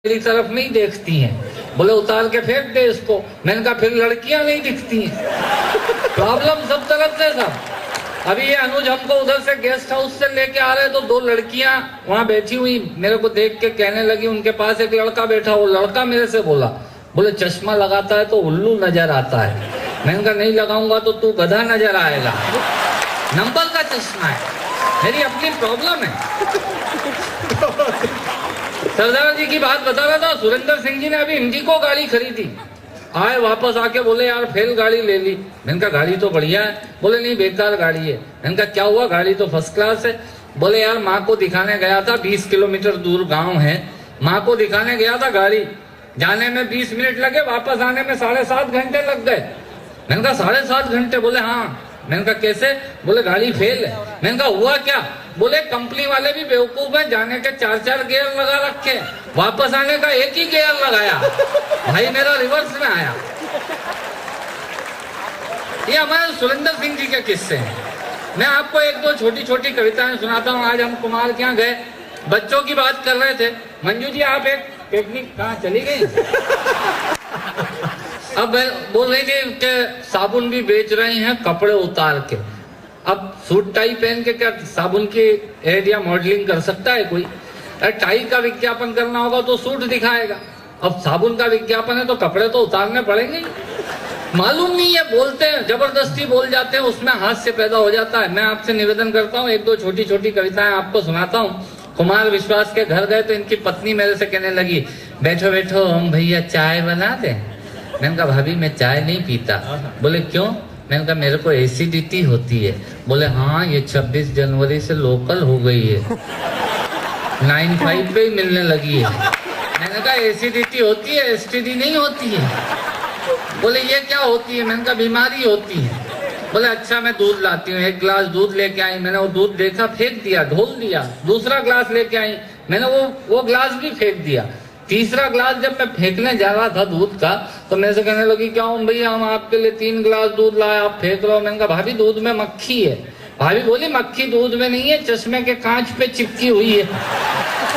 मेरी तरफ नहीं देखती हैं। बोले उतार के फेंक दे इसको। मैंने कहा फिर लड़कियां नहीं दिखती हैं। प्रॉब्लम सब तरफ से सब। अभी ये अनुज हमको उधर से गेस्ट हाउस से लेके आ रहे तो दो लड़कियां वहां बैठी हुई मेरे को देख के कहने लगी, उनके पास एक लड़का बैठा, वो लड़का मेरे से बोला, बोले चश्मा लगाता है तो उल्लू नजर आता है। मैंने कहा नहीं लगाऊंगा तो तू गधा नजर आएगा। नंबर का चश्मा है, मेरी अपनी प्रॉब्लम है। सरदार जी की बात बता रहा था, सुरेंद्र सिंह जी ने अभी हिंदी को गाड़ी खरीदी, आए वापस आके बोले यार फेल गाड़ी ले ली। मैंने कहा गाड़ी तो बढ़िया है। बोले नहीं बेकार गाड़ी है। मैंने कहा क्या हुआ, गाड़ी तो फर्स्ट क्लास है। बोले यार माँ को दिखाने गया था, 20 किलोमीटर दूर गांव है, माँ को दिखाने गया था, गाड़ी जाने में 20 मिनट लगे, वापस आने में 7.5 घंटे लग गए। मैंने कहा 7.5 घंटे? बोले हाँ। मैंने कहा कैसे? बोले गाड़ी फेल है। मैंने कहा हुआ क्या? बोले कंपनी वाले भी बेवकूफ है, जाने के 4-4 गियर लगा रखे, वापस आने का एक ही गियर लगाया। भाई मेरा रिवर्स में आया। ये हमारे सुरेंद्र सिंह जी के किस्से हैं। मैं आपको एक दो छोटी छोटी कविताएं सुनाता हूँ। आज हम कुमार के यहाँ गए, बच्चों की बात कर रहे थे। मंजू जी आप एक पिकनिक कहाँ चली गई? अब बोल रही थी कि साबुन भी बेच रहे हैं कपड़े उतार के। अब सूट टाई पहन के क्या साबुन की एड या मॉडलिंग कर सकता है कोई? टाई का विज्ञापन करना होगा तो सूट दिखाएगा, अब साबुन का विज्ञापन है तो कपड़े तो उतारने पड़ेंगे। मालूम नहीं है, बोलते हैं, जबरदस्ती बोल जाते हैं, उसमें हास्य पैदा हो जाता है। मैं आपसे निवेदन करता हूँ, एक दो छोटी छोटी कविताएं आपको सुनाता हूँ। कुमार विश्वास के घर गए तो इनकी पत्नी मेरे से कहने लगी, बैठो बैठो हम भैया चाय बना दें। मैंने कहा भाभी मैं चाय नहीं पीता। बोले क्यों? मैंने कहा मेरे को एसिडिटी होती है। बोले हाँ ये 26 जनवरी से लोकल हो गई है, 9-5 पे ही मिलने लगी है। मैंने कहा एसिडिटी होती है, एसटीडी नहीं होती है। बोले ये क्या होती है? मैंने कहा बीमारी होती है। बोले अच्छा मैं दूध लाती हूँ। एक गिलास दूध लेके आई, मैंने वो दूध देखा, फेंक दिया, ढोल दिया। दूसरा गिलास लेके आई, मैंने वो गिलास भी फेंक दिया। तीसरा गिलास जब मैं फेंकने जा रहा था दूध का तो मेरे से कहने लगी क्या हूँ भैया हम आपके लिए 3 गिलास दूध लाए, आप फेंक रहे हो। मैंने कहा भाभी दूध में मक्खी है। भाभी बोली मक्खी दूध में नहीं है, चश्मे के कांच पे चिपकी हुई है।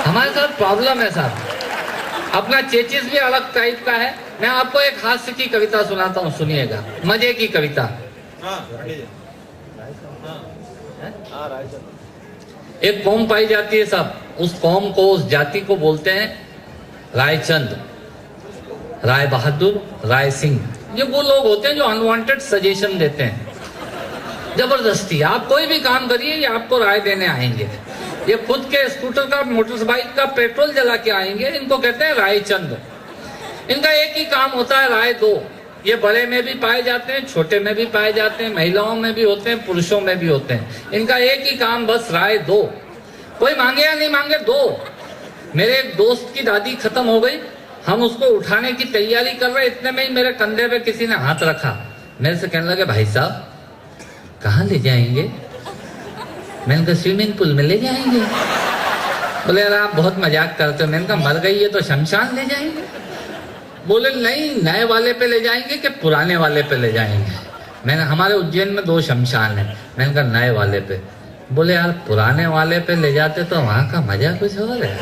हमारे साथ प्रॉब्लम है साहब। अपना चेचिस भी अलग टाइप का है। मैं आपको एक हास्य की कविता सुनाता हूँ, सुनिएगा, मजे की कविता। एक कौम पाई जाती है साहब, उस कौम को, उस जाति को बोलते हैं रायचंद, राय बहादुर, राय सिंह। ये वो लोग होते हैं जो अनवांटेड सजेशन देते हैं, जबरदस्ती। आप कोई भी काम करिए ये आपको राय देने आएंगे। ये खुद के स्कूटर का, मोटरसाइकिल का पेट्रोल जला के आएंगे। इनको कहते हैं रायचंद। इनका एक ही काम होता है राय दो। ये बड़े में भी पाए जाते हैं, छोटे में भी पाए जाते हैं, महिलाओं में भी होते हैं, पुरुषों में भी होते हैं। इनका एक ही काम बस राय दो। कोई मांगे या नहीं मांगे, दो। मेरे एक दोस्त की दादी खत्म हो गई, हम उसको उठाने की तैयारी कर रहे, इतने में ही मेरे कंधे पे किसी ने हाथ रखा। मेरे से कहने लगे भाई साहब कहाँ ले जाएंगे? मैंने कहा स्विमिंग पूल में ले जाएंगे। बोले यार आप बहुत मजाक करते हो। मैंने कहा मर गई है तो शमशान ले जाएंगे। बोले नहीं नए वाले पे ले जाएंगे कि पुराने वाले पे ले जाएंगे। मैंने, हमारे उज्जैन में 2 शमशान है। मैंने कहा नए वाले पे। बोले यार पुराने वाले पे ले जाते तो वहां का मजा कुछ और है।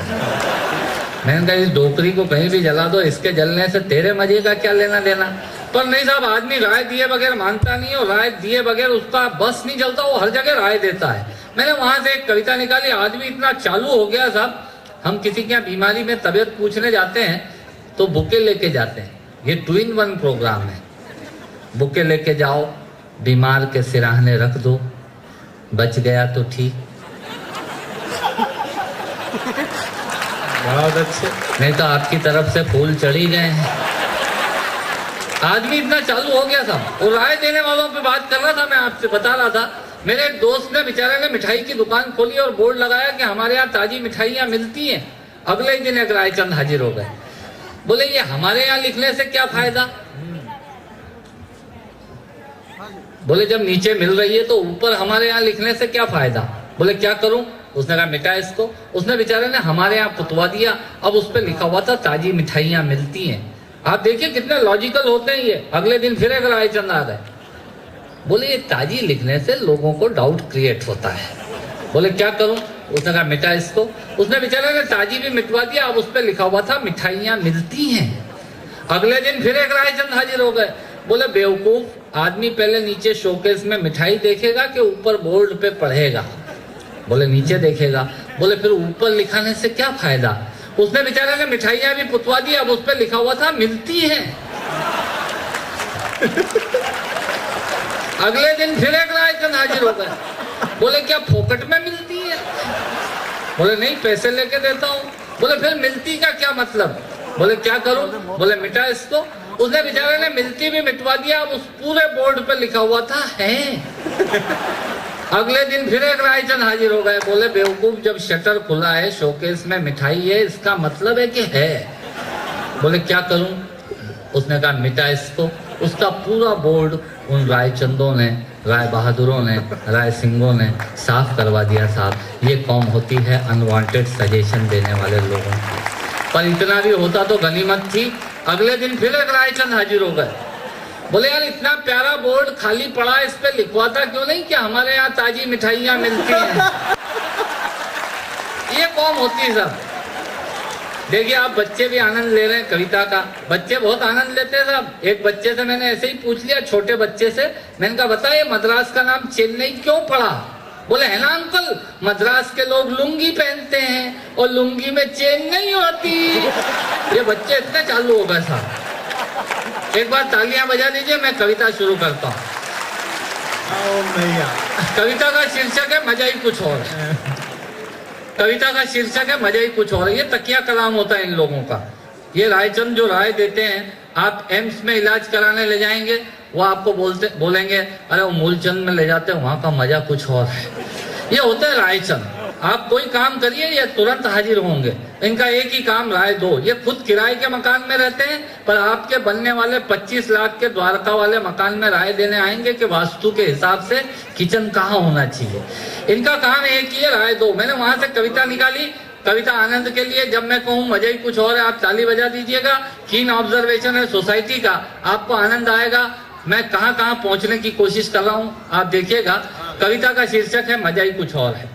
मैंने कहा इस डोकरी को कहीं भी जला दो, इसके जलने से तेरे मजे का क्या लेना देना। पर नहीं साहब, आदमी राय दिए बगैर मानता नहीं है, और राय दिए बगैर उसका बस नहीं चलता, वो हर जगह राय देता है। मैंने वहां से एक कविता निकाली। आदमी इतना चालू हो गया साहब, हम किसी के यहाँ बीमारी में तबियत पूछने जाते हैं तो बुके लेके जाते हैं। ये 2-in-1 प्रोग्राम है। बुके लेके जाओ, बीमार के सिराहने रख दो, बच गया तो ठीक, बहुत अच्छे, नहीं तो आपकी तरफ से फूल चढ़ी गए हैं। आदमी इतना चालू हो गया था। और राय देने वालों पे बात कर रहा था, मैं आपसे बता रहा था। मेरे एक दोस्त ने, बेचारे ने मिठाई की दुकान खोली और बोर्ड लगाया कि हमारे यहाँ ताजी मिठाइयाँ मिलती हैं। अगले ही दिन एक रायचंद हाजिर हो गए। बोले ये हमारे यहाँ लिखने से क्या फायदा? बोले जब नीचे मिल रही है तो ऊपर हमारे यहाँ लिखने से क्या फायदा? बोले क्या करूं? उसने कहा मिटा इसको। उसने बेचारे ने हमारे यहाँ पुतवा दिया। अब उस पर लिखा हुआ था ताजी मिठाइयाँ मिलती हैं। आप देखिए कितने लॉजिकल होते हैं ये। अगले दिन फिर एक रायचंद आ गए। बोले ये ताजी लिखने से लोगों को डाउट क्रिएट होता है। बोले क्या करूं? उसने कहा मिटा इसको। उसने बेचारे ने ताजी भी मिटवा दिया। अब उस पर लिखा हुआ था मिठाइयां मिलती हैं। अगले दिन फिर एक रायचंद हाजिर हो गए। बोले बेवकूफ आदमी पहले नीचे शोकेस में मिठाई देखेगा कि ऊपर बोर्ड पे पढ़ेगा? बोले नीचे देखेगा। बोले फिर ऊपर लिखाने से क्या फायदा? उसने बेचारे ने मिठाइयां भी पुतवा दी। अब उस पर लिखा हुआ था मिलती है। अगले दिन फिर एक रायचंद हाजिर हो गए। बोले क्या फोकट में मिलती है? बोले नहीं पैसे लेके देता हूँ। बोले फिर मिलती का क्या मतलब? बोले क्या करूं? बोले मिटा इसको। उसने बेचारे ने मिलती भी मिटवा दिया। अब उस पूरे बोर्ड पे लिखा हुआ था है। अगले दिन फिर एक रायचंद हाजिर हो गए। बोले बेवकूफ जब शटर खुला है शोकेस में मिठाई है इसका मतलब है कि है। बोले क्या करूं? उसने कहा मिटा इसको। उसका पूरा बोर्ड उन रायचंदों ने, राय बहादुरों ने, राय सिंहों ने साफ करवा दिया। साहब ये कौम होती है अनवांटेड सजेशन देने वाले लोगों की। पर इतना भी होता तो गनीमत थी। अगले दिन फिर एक रायचंद हाजिर हो गए। बोले यार इतना प्यारा बोर्ड खाली पड़ा है इस पे लिखवाता क्यों नहीं कि हमारे यहाँ ताजी मिठाइयां मिलती हैं। ये कौम होती है साहब। देखिए आप बच्चे भी आनंद ले रहे हैं कविता का। बच्चे बहुत आनंद लेते हैं साहब। एक बच्चे से मैंने ऐसे ही पूछ लिया, छोटे बच्चे से मैंने कहा बता ये मद्रास का नाम चेन्नई क्यों पड़ा? बोले है ना अंकल मद्रास के लोग लुंगी पहनते हैं और लुंगी में चेन नहीं होती। ये बच्चे इतने चालू हो गए साहब। एक बार तालियां बजा दीजिए, मैं कविता शुरू करता हूँ। कविता का शीर्षक है मजा ही कुछ और। कविता का शीर्षक है मजा ही कुछ और। ये तकिया कलाम होता है इन लोगों का। ये रायचंद जो राय देते हैं, आप एम्स में इलाज कराने ले जाएंगे, वो आपको बोलेंगे अरे वो मूलचंद में ले जाते हैं, वहां का मजा कुछ और है। ये होते हैं रायचंद। आप कोई काम करिए ये तुरंत हाजिर होंगे। इनका एक ही काम राय दो। ये खुद किराए के मकान में रहते हैं, पर आपके बनने वाले 25 लाख के द्वारका वाले मकान में राय देने आएंगे कि वास्तु के हिसाब से किचन कहाँ होना चाहिए। इनका काम एक ही है, राय दो। मैंने वहां से कविता निकाली, कविता आनंद के लिए। जब मैं कहूँ मजा ही कुछ और है, आप ताली बजा दीजिएगा। कीन ऑब्जर्वेशन है सोसाइटी का, आपको आनंद आएगा। मैं कहाँ कहाँ पहुंचने की कोशिश कर रहा हूँ आप देखिएगा। कविता का शीर्षक है मजा ही कुछ और है।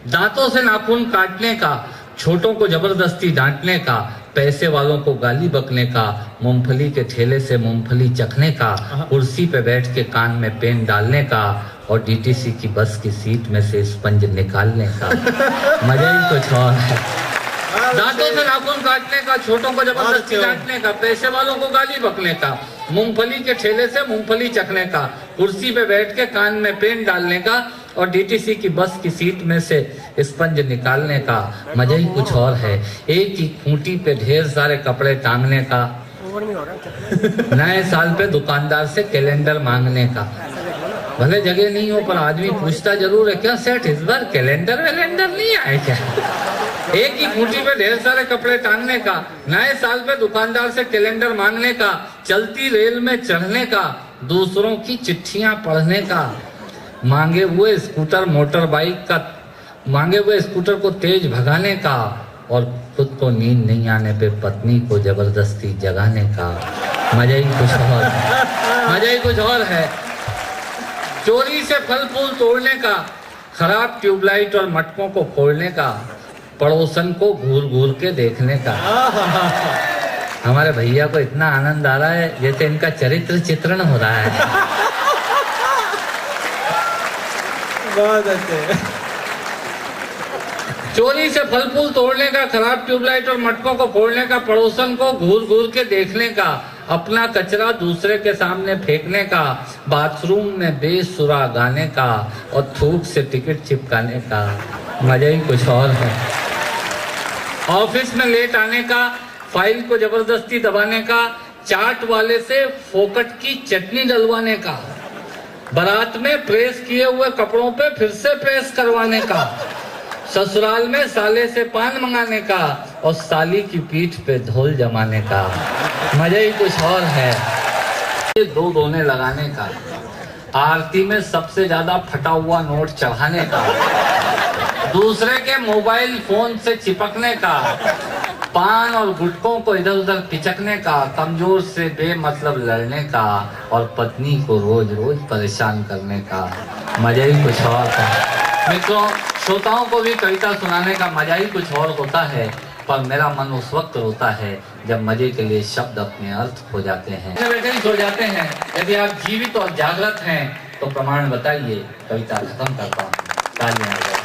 दांतों से नाखून काटने का, छोटों को जबरदस्ती डांटने का, पैसे वालों को गाली बकने का, मूंगफली के ठेले से मूंगफली चखने का, कुर्सी पे बैठ के कान में पेन डालने का और डीटीसी की बस की सीट में से स्पंज निकालने का। मजा ही कुछ और है। दांतों से नाखून काटने का, छोटों को जबरदस्ती डांटने का, पैसे वालों को गाली बकने का, मूंगफली के ठेले से मूंगफली चखने का, कुर्सी पे बैठ के कान में पेन डालने का और डीटीसी की बस की सीट में से स्पंज निकालने का। मजा ही कुछ और है। एक ही खूंटी पे ढेर सारे कपड़े टांगने का, नए साल पे दुकानदार से कैलेंडर मांगने का। भले जगह नहीं हो पर आदमी पूछता जरूर है, क्या सेठ इस बार कैलेंडर वैलेंडर नहीं आए क्या? एक ही खूंटी पे ढेर सारे कपड़े टांगने का, नए साल पे दुकानदार से कैलेंडर मांगने का, चलती रेल में चढ़ने का, दूसरों की चिट्ठियां पढ़ने का, मांगे हुए स्कूटर मोटर बाइक का, मांगे हुए स्कूटर को तेज भगाने का और खुद को नींद नहीं आने पे पत्नी को जबरदस्ती जगाने का। मजा ही कुछ और है। मजा ही कुछ और है। चोरी से फल फूल तोड़ने का, खराब ट्यूबलाइट और मटकों को फोड़ने का, पड़ोसन को घूर घूर के देखने का। हमारे भैया को इतना आनंद आ रहा है जैसे इनका चरित्र चित्रण हो रहा है। बहुत अच्छे। चोरी से फल फूल तोड़ने का, खराब ट्यूबलाइट और मटकों को फोड़ने का, पड़ोसन को घूर घूर के देखने का, अपना कचरा दूसरे के सामने फेंकने का, बाथरूम में बेसुरा गाने का और थूक से टिकट चिपकाने का। मजा ही कुछ और है। ऑफिस में लेट आने का, फाइल को जबरदस्ती दबाने का, चाट वाले से फोकट की चटनी डलवाने का, बारात में प्रेस किए हुए कपड़ों पे फिर से प्रेस करवाने का, ससुराल में साले से पान मंगाने का और साली की पीठ पे धोल जमाने का। मजा ही कुछ और है। दो दोने लगाने का, आरती में सबसे ज्यादा फटा हुआ नोट चढ़ाने का, दूसरे के मोबाइल फोन से चिपकने का, पान और गुटकों को इधर उधर पिचकने का, कमजोर से बेमतलब लड़ने का और पत्नी को रोज रोज परेशान करने का। मजा ही कुछ और था। मित्रों, श्रोताओं को भी कविता सुनाने का मजा ही कुछ और होता है, पर मेरा मन उस वक्त रोता है जब मजे के लिए शब्द अपने अर्थ खो जाते हैं, बैठे ही सो जाते हैं। यदि आप जीवित और जागृत हैं तो प्रमाण बताइए। कविता खत्म करता हूँ। तालियां।